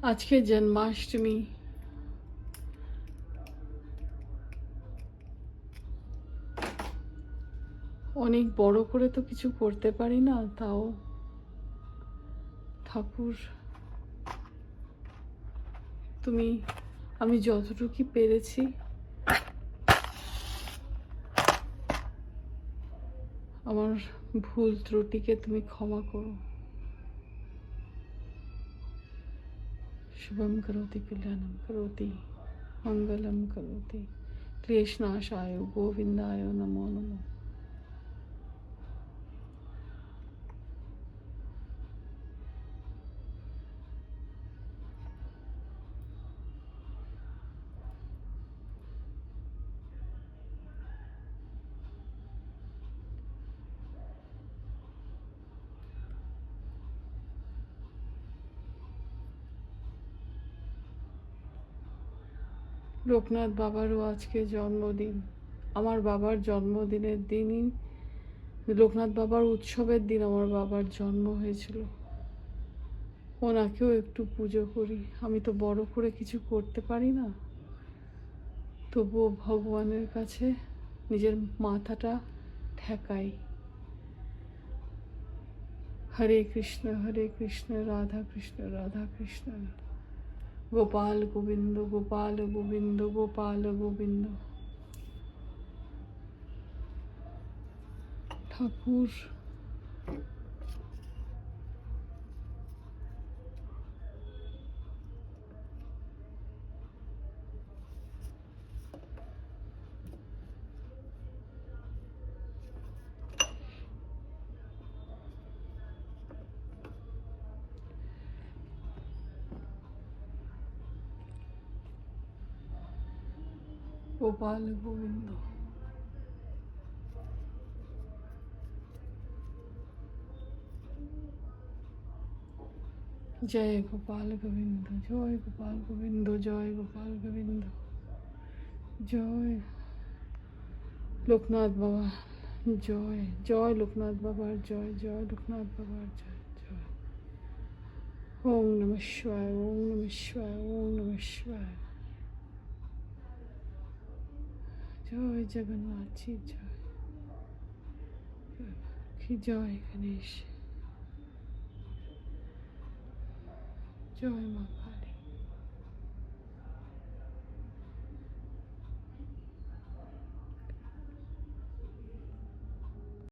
আজকে জন্মাষ্টমী। অনেক বড় করে তো কিছু করতে পারি না, তাও ঠাকুর তুমি, আমি যতটুকু পেরেছি আমার ভুল ত্রুটিকে তুমি ক্ষমা করো। शुभम करोति कल्याणम करोति मंगलम करोति क्लेशनाशाय गोविंदाय नमो नमो। লোকনাথ বাবারও আজকে জন্মদিন। আমার বাবার জন্মদিনের দিনই, লোকনাথ বাবার উৎসবের দিন আমার বাবার জন্ম হয়েছিল। ওনাকেও একটু পুজো করি। আমি তো বড় করে কিছু করতে পারি না, তবুও ভগবানের কাছে নিজের মাথাটা ঠেকাই। হরে কৃষ্ণ রাধা কৃষ্ণ গোপাল গোবিন্দ গোপাল গোবিন্দ গোপাল গোবিন্দ। ঠাকুর গোপাল গোবিন্দ। জয় গোপাল গোবিন্দ, জয় গোপাল গোবিন্দ, জয় গোপাল গোবিন্দ, জয় লোকনাথ বাবা, জয় জয় লোকনাথ বাবার জয়, জয় লোকনাথ বাবার জয়, জয়। ওম নমঃ শিবায়, ওম নমঃ শিবায়, ওম নমঃ শিবায়। জয় জগন্নাথজি, জয় কি জয় গণেশ, জয় মা।